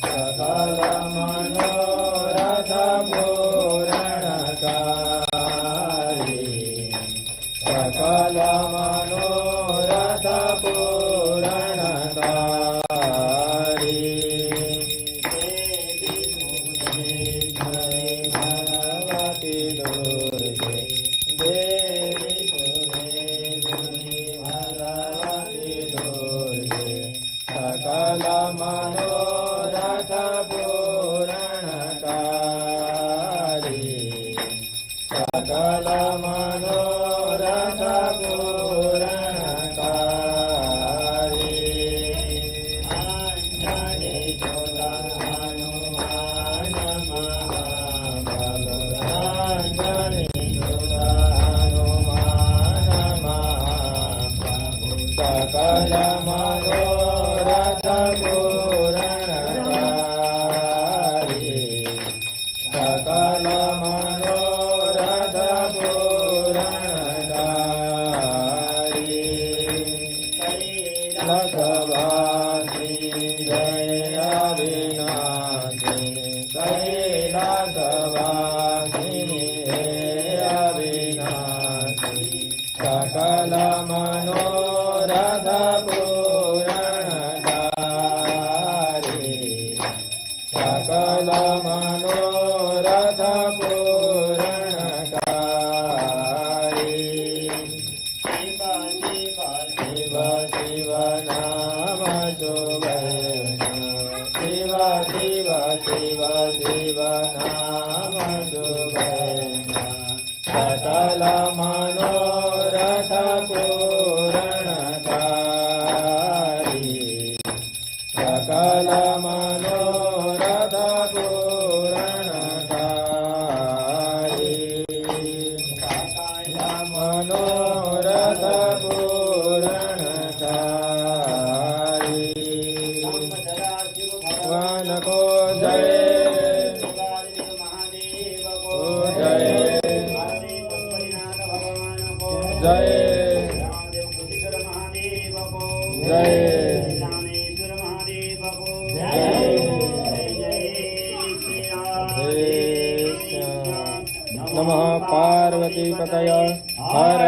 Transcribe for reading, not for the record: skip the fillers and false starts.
सकल मनोरथ पूरणकारी सकल मनोरथ पूरणकारी भगवती दुर्गे देवी सुरेश्वरी भगवती दुर्गे सकल मनोरथ पूरणकारी सकल मनोरथ पूरणकारी अंजनी सुता हनुमान महाप्रभु अंजनी सुता नमः पार्वती पतये हर